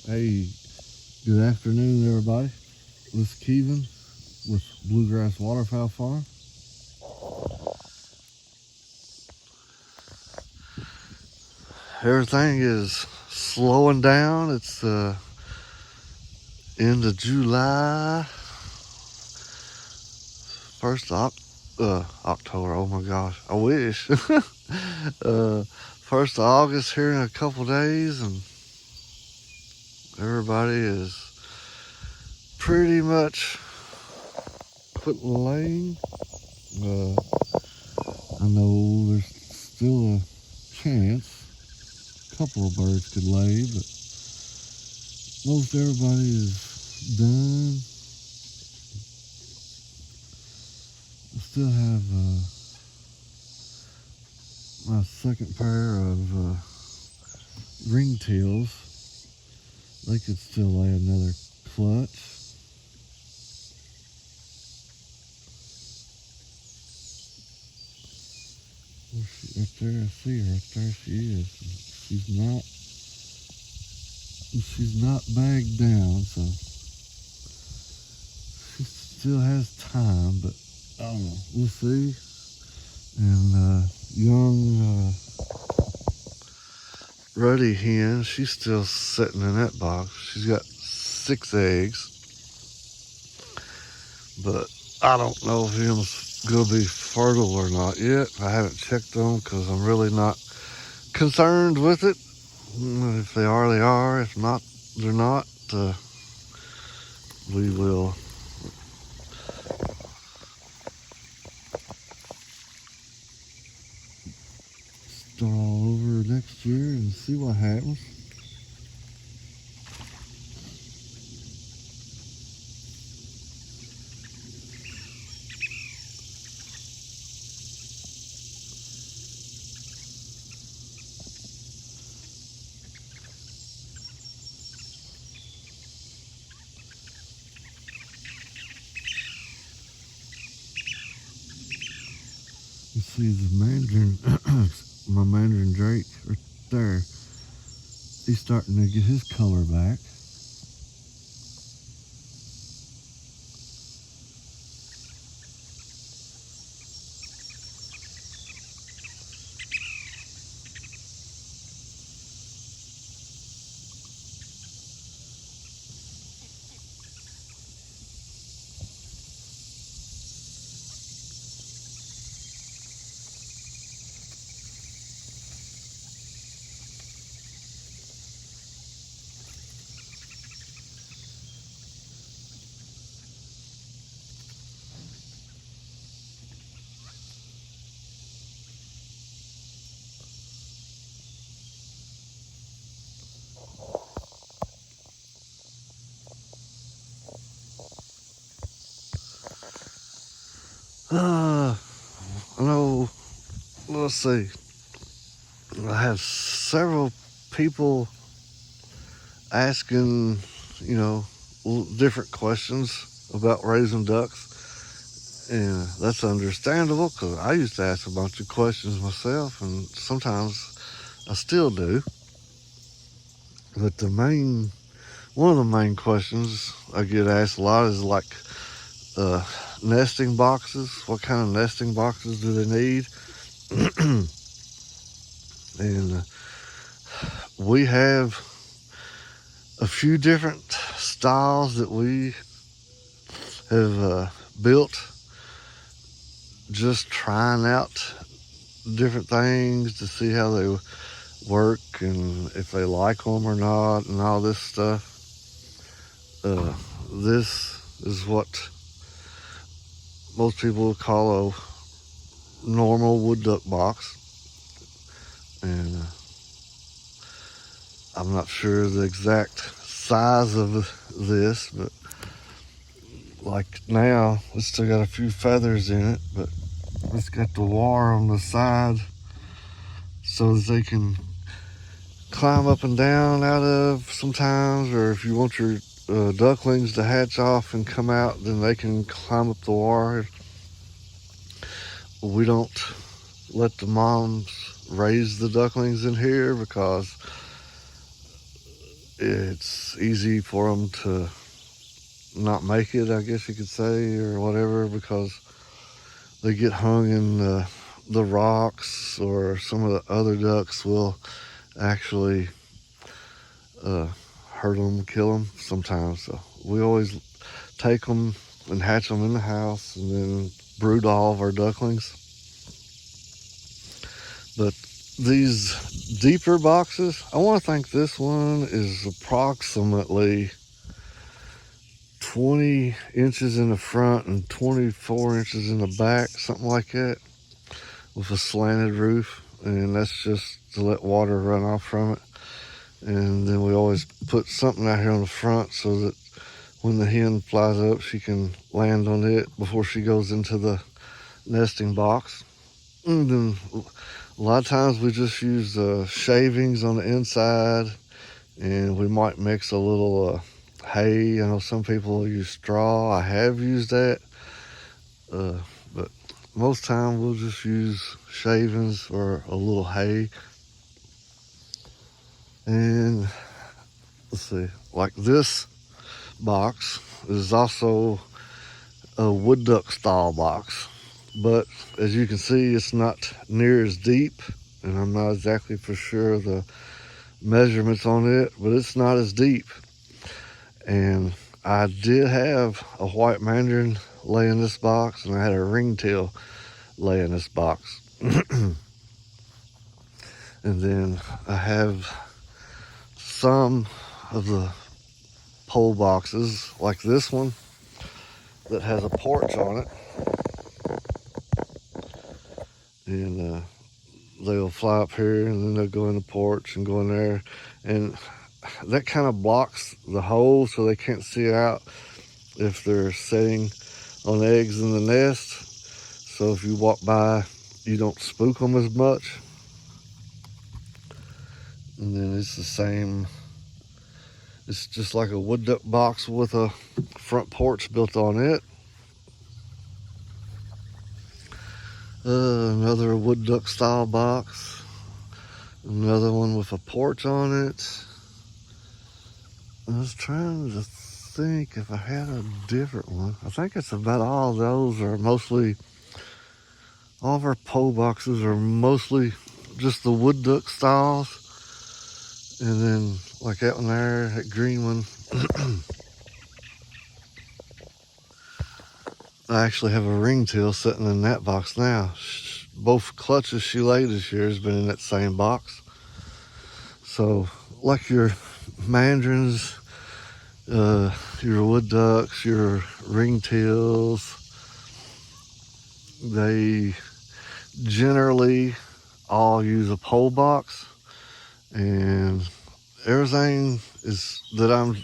Hey, good afternoon, everybody. This is Kevin with Bluegrass Waterfowl Farm. Everything is slowing down. It's end of July, first October. Oh my gosh, I wish. First of August here in a couple days, and everybody is pretty much quitting laying. Uh, I know there's still a chance a couple of birds could lay, but most everybody is done. I still have my second pair of ringtails. They could still lay another clutch. Right there, I see her. Right there she is. She's not bagged down, so she still has time. But I don't know. We'll see. And young ruddy hen, she's still sitting in that box. She's got 6 eggs, but I don't know if them's gonna be fertile or not yet. I haven't checked them because I'm really not concerned with it. If they are, they are. If not, they're not. We will start all over next year and see what happens. You see the mandarin, my mandarin drake right there. He's starting to get his color back. I know. Let's see. I have several people asking, you know, different questions about raising ducks, and that's understandable because I used to ask a bunch of questions myself, and sometimes I still do. But one of the main questions I get asked a lot is like uh, nesting boxes. What kind of nesting boxes do they need? And we have a few different styles that we have built, just trying out different things to see how they work and if they like them or not and all this stuff. This is what most people would call a normal wood duck box, and I'm not sure the exact size of this, but like now it's still got a few feathers in it, but it's got the wire on the side so that they can climb up and down out of sometimes, or if you want your ducklings to hatch off and come out, then they can climb up the wire. We don't let the moms raise the ducklings in here because it's easy for them to not make it, I guess you could say, or whatever, because they get hung in the rocks, or some of the other ducks will actually uh, hurt them, kill them sometimes. So we always take them and hatch them in the house and then brood all of our ducklings. But these deeper boxes, I want to think this one is approximately 20 inches in the front and 24 inches in the back, something like that, with a slanted roof. And that's just to let water run off from it. And then we always put something out here on the front so that when the hen flies up, she can land on it before she goes into the nesting box. And then a lot of times we just use shavings on the inside, and we might mix a little hay. I know some people use straw. I have used that, but most time we'll just use shavings or a little hay. And let's see, like this box is also a wood duck style box, but as you can see, it's not near as deep, and I'm not exactly for sure the measurements on it, but it's not as deep. And I did have a white mandarin lay in this box, and I had a ringtail lay in this box. And then I have some of the pole boxes, like this one, that has a porch on it. And they'll fly up here, and then they'll go in the porch and go in there. And that kind of blocks the hole so they can't see out if they're sitting on eggs in the nest. So if you walk by, you don't spook them as much. And then it's the same. It's just like a wood duck box with a front porch built on it. Another wood duck style box. Another one with a porch on it. I was trying to think if I had a different one. I think it's about all those are mostly, all of our pole boxes are mostly just the wood duck styles. And then like that one there, that green one, I actually have a ringtail sitting in that box now. Both clutches she laid this year has been in that same box. So like your mandarins, your wood ducks, your ringtails, they generally all use a pole box. And everything is that I'm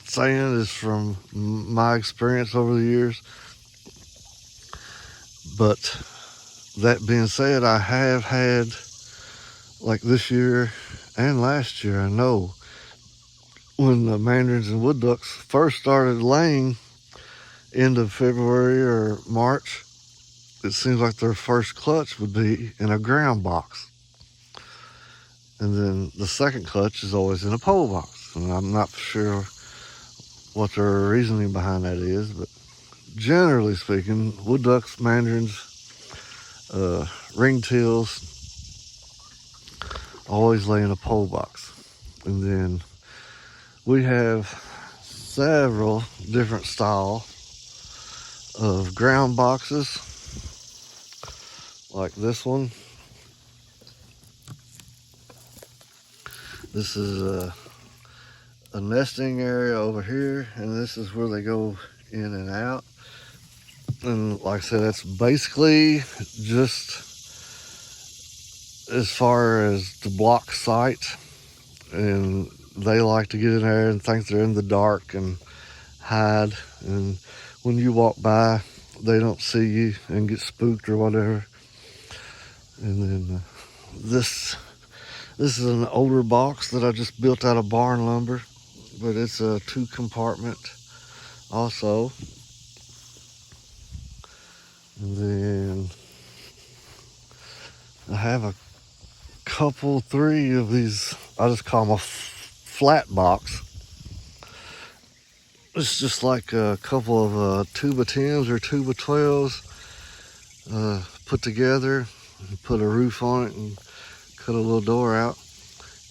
saying is from my experience over the years. But that being said, I have had, like this year and last year, I know, when the mandarins and wood ducks first started laying, end of February or March, it seems like their first clutch would be in a ground box. And then the second clutch is always in a pole box. And I'm not sure what their reasoning behind that is, but generally speaking, wood ducks, mandarins, ringtails always lay in a pole box. And then we have several different style of ground boxes, like this one. This is a nesting area over here, and this is where they go in and out. And like I said, that's basically just as far as to block sight. And they like to get in there and think they're in the dark and hide. And when you walk by, they don't see you and get spooked or whatever. And then this is an older box that I just built out of barn lumber, but it's a 2-compartment also. And then I have a couple, 3 of these, I just call them flat box. It's just like a couple of 2x10s or 2x12s put together, and put a roof on it and cut a little door out.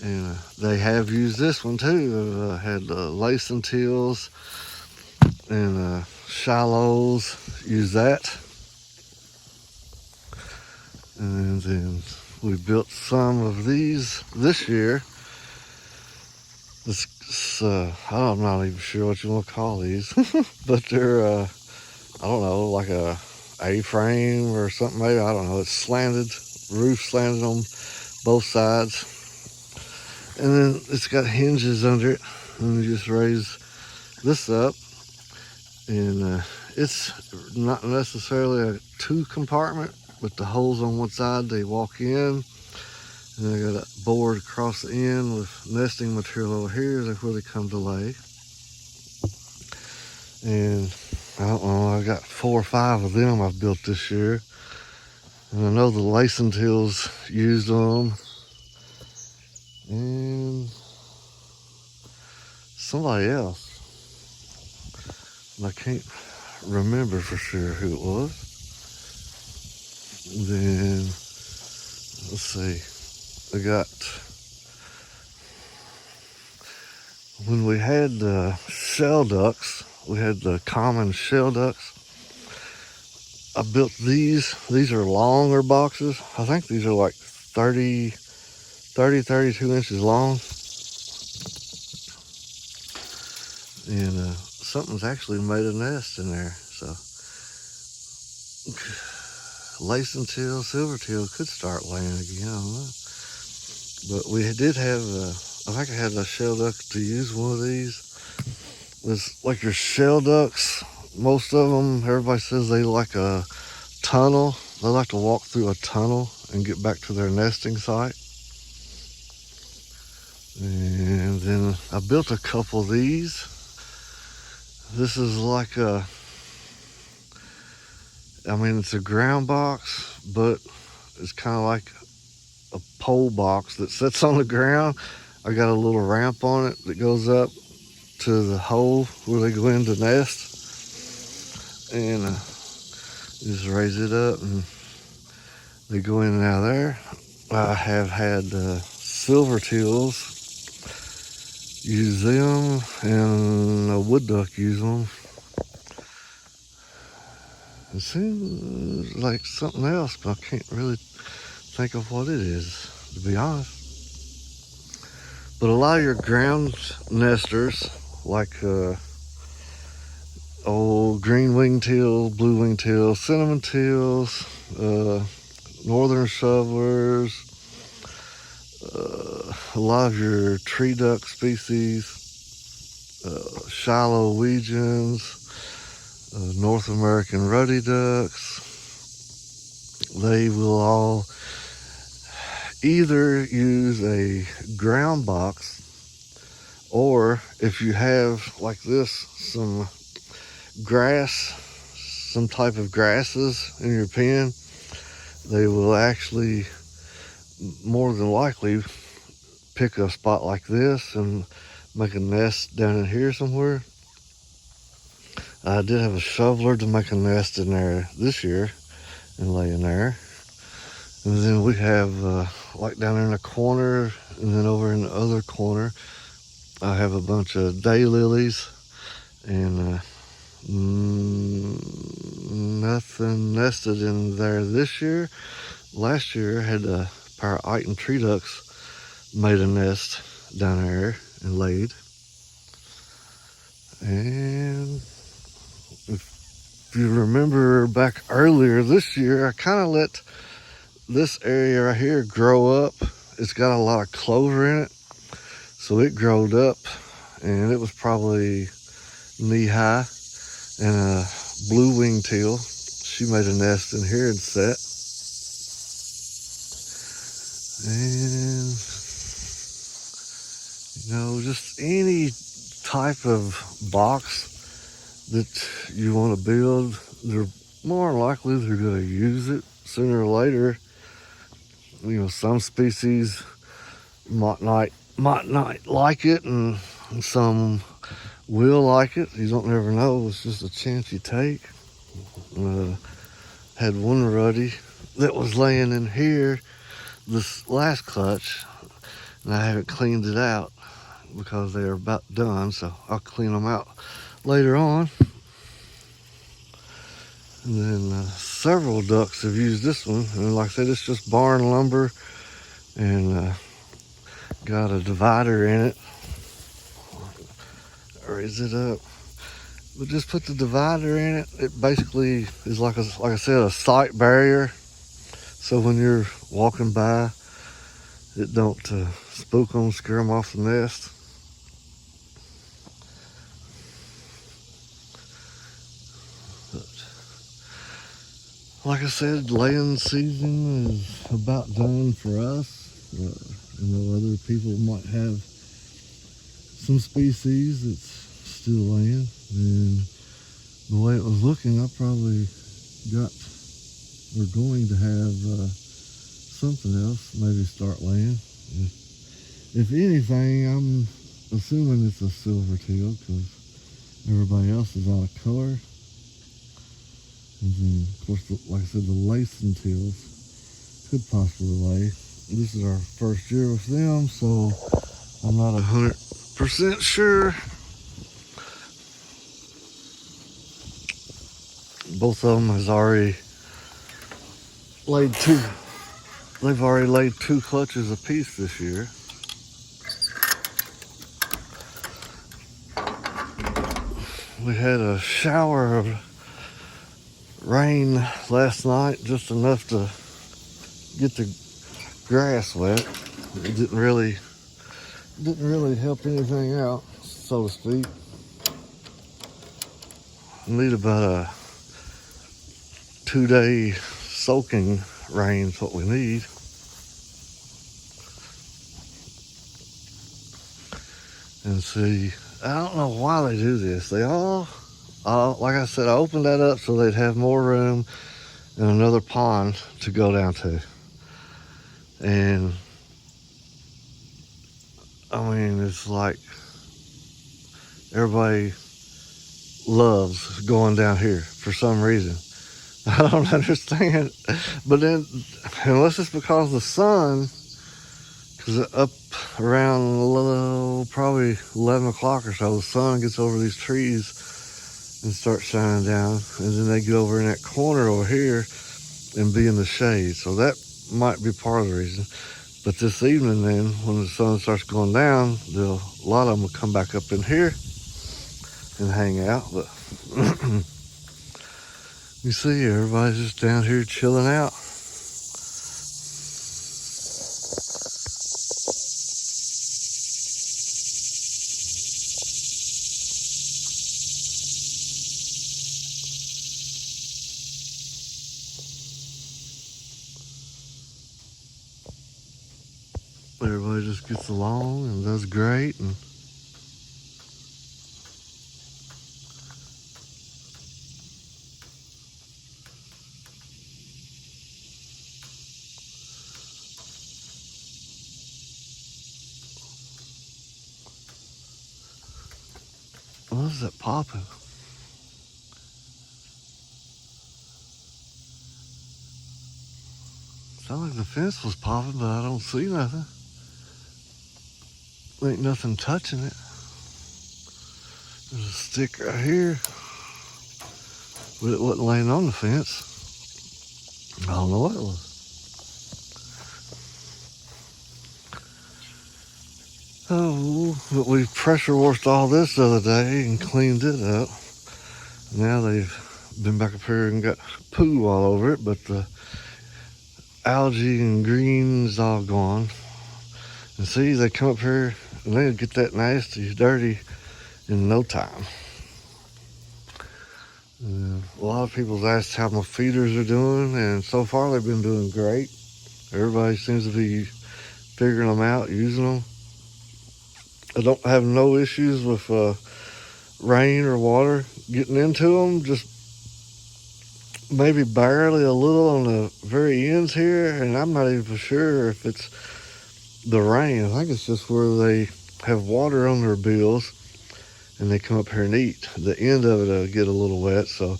And they have used this one too. Had lacing tills and shallows. Use that. And then we built some of these this year. I'm not even sure what you want to call these, but they're, I don't know, like a A-frame or something maybe. I don't know. It's slanted, roof slanted on both sides. And then it's got hinges under it. And you just raise this up. And it's not necessarily a 2-compartment, but the holes on one side, they walk in. And I got a board across the end with nesting material over here. That's where they come to lay. And I don't know, I got 4 or 5 of them I've built this year. And I know the lacing tills used on them. And somebody else. And I can't remember for sure who it was. And then, let's see. I got, when we had the shell ducks, we had the common shell ducks. I built these. These are longer boxes. I think these are like 32 inches long. And something's actually made a nest in there. So, lacing till, silver till could start laying again. I don't know. But we did have, I think I had a shell duck to use one of these. It's like your shell ducks, most of them, everybody says they like a tunnel. They like to walk through a tunnel and get back to their nesting site. And then I built a couple of these. This is like it's a ground box, but it's kind of like a pole box that sits on the ground. I got a little ramp on it that goes up to the hole where they go in to nest. And just raise it up and they go in and out of there. I have had silver tills, use them, and a wood duck use them. It seems like something else, but I can't really think of what it is, to be honest. But a lot of your ground nesters, like old green wing teal, blue wing teal, cinnamon teals, northern shovelers, a lot of your tree duck species, shallow Wegians, North American ruddy ducks, they will all either use a ground box, or if you have like this, some grass, some type of grasses in your pen, they will actually more than likely pick a spot like this and make a nest down in here somewhere. I did have a shoveler to make a nest in there this year and lay in there. And then we have like down in the corner, and then over in the other corner I have a bunch of daylilies, and nothing nested in there this year. Last year I had a pair of Iton tree ducks made a nest down there and laid. And if you remember back earlier this year, I kind of let this area right here grow up. It's got a lot of clover in it, so it growed up, and it was probably knee high. And a blue wing teal, she made a nest in here and set. And just any type of box that you want to build, they're more likely they're going to use it sooner or later. Some species might not might not like it, and some will like it. You don't never know. It's just a chance you take. Had one ruddy that was laying in here this last clutch, and I haven't cleaned it out because they're about done, so I'll clean them out later on. And then several ducks have used this one, and like I said, it's just barn lumber and got a divider in it. Raise it up. But just put the divider in it. It basically is like I said, a sight barrier. So when you're walking by, it don't spook them, scare them off the nest. But like I said, laying season is about done for us. I know other people might have some species that's still laying, and the way it was looking, I probably got or going to have something else maybe start laying. If anything, I'm assuming it's a silvertail because everybody else is out of color. And then, of course, like I said, the lacing tails could possibly lay. This is our first year with them, so I'm not 100% sure. Both of them has already laid two. They've already laid 2 clutches apiece this year. We had a shower of rain last night, just enough to get the grass wet. It didn't really help anything out, so to speak. Need about a 2-day soaking rain is what we need. And see, I don't know why they do this. They all like I said, I opened that up so they'd have more room and another pond to go down to. And I mean, it's like everybody loves going down here for some reason. I don't understand. But then, unless it's because of the sun, because up around probably 11 o'clock or so, the sun gets over these trees and starts shining down, and then they get over in that corner over here and be in the shade. So that might be part of the reason. But this evening then, when the sun starts going down, a lot of them will come back up in here and hang out. But you see, everybody's just down here chilling out. Everybody just gets along and does great. And what is that popping? Sounds like the fence was popping, but I don't see nothing. Ain't nothing touching it. There's a stick right here, but it wasn't laying on the fence. I don't know what it was. Oh, but we pressure washed all this the other day and cleaned it up. Now they've been back up here and got poo all over it, but the algae and green is all gone. And see, they come up here and they'll get that nasty, dirty in no time. A lot of people's asked how my feeders are doing, and so far they've been doing great. Everybody seems to be figuring them out, using them. I don't have no issues with rain or water getting into them, just maybe barely a little on the very ends here, and I'm not even for sure if it's the rain. I think it's just where they have water on their bills and they come up here and eat. The end of it will get a little wet. So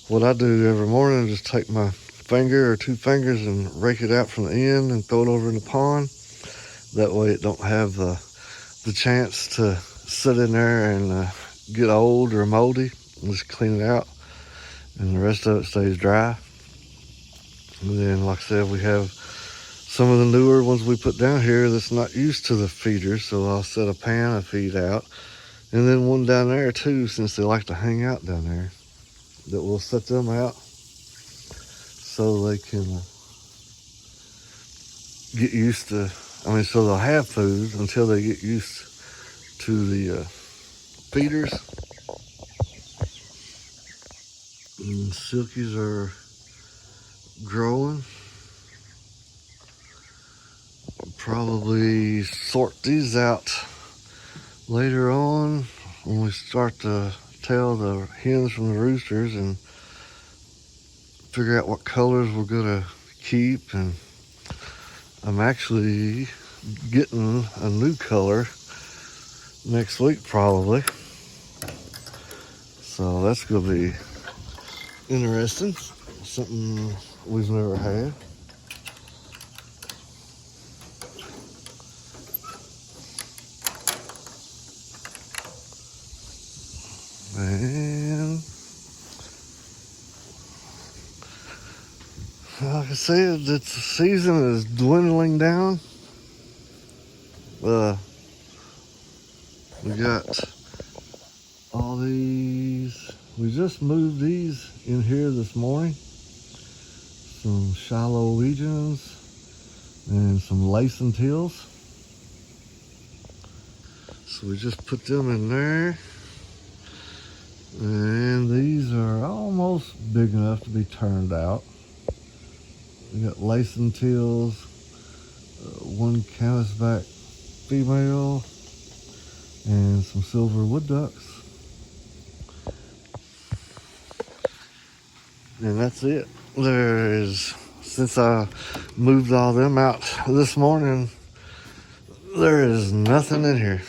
what I do every morning is just take my finger or 2 fingers and rake it out from the end and throw it over in the pond. That way it don't have the chance to sit in there and get old or moldy. Just clean it out and the rest of it stays dry. And then, like I said, we have some of the newer ones we put down here that's not used to the feeders, so I'll set a pan of feed out. And then one down there too, since they like to hang out down there, that we'll set them out so they can get used to, so they'll have food until they get used to the feeders. And silkies are growing. Probably sort these out later on when we start to tell the hens from the roosters and figure out what colors we're gonna keep. And I'm actually getting a new color next week probably, so that's gonna be interesting, something we've never had. And like I said, the season is dwindling down. We got all these. We just moved these in here this morning. Some shallow legions and some lace and tills. So we just put them in there. And these are almost big enough to be turned out. We got lace and tills, one canvasback female, and some silver wood ducks. And that's it. There is, since I moved all them out this morning, there is nothing in here.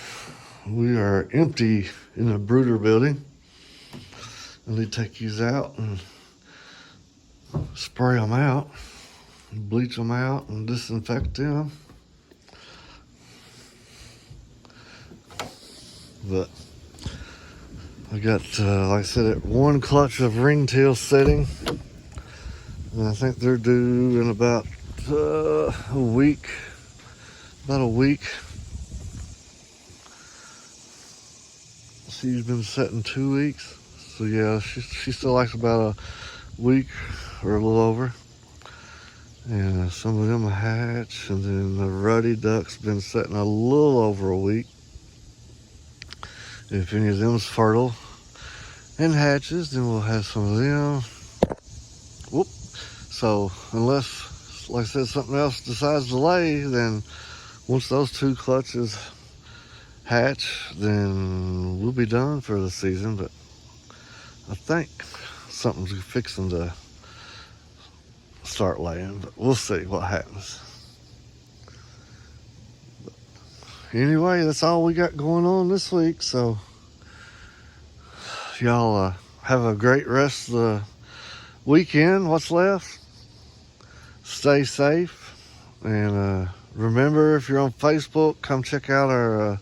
We are empty in the brooder building. And they take these out and spray them out, bleach them out, and disinfect them. But I got, like I said, one clutch of ringtail setting, and I think they're due in about a week. About a week. She's been setting 2 weeks. So yeah, she still likes about a week or a little over. And some of them hatch, and then the ruddy duck's been setting a little over a week. If any of them's fertile and hatches, then we'll have some of them. Whoop. So unless, like I said, something else decides to lay, then once those 2 clutches hatch, then we'll be done for the season. But I think something's fixing to start laying, but we'll see what happens. But anyway, that's all we got going on this week. So y'all have a great rest of the weekend, what's left. Stay safe. And remember, if you're on Facebook, come check out our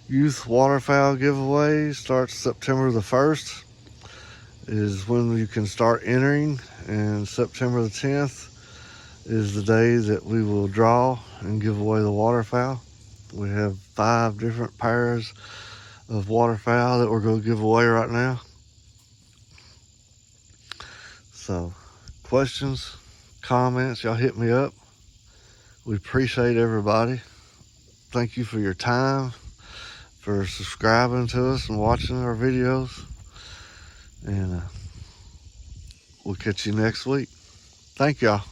youth waterfowl giveaway. Starts September the 1st. Is when you can start entering, and September the 10th is the day that we will draw and give away the waterfowl. We have 5 different pairs of waterfowl that we're going to give away right now. So, questions, comments, y'all hit me up. We appreciate everybody. Thank you for your time, for subscribing to us and watching our videos. And we'll catch you next week. Thank y'all.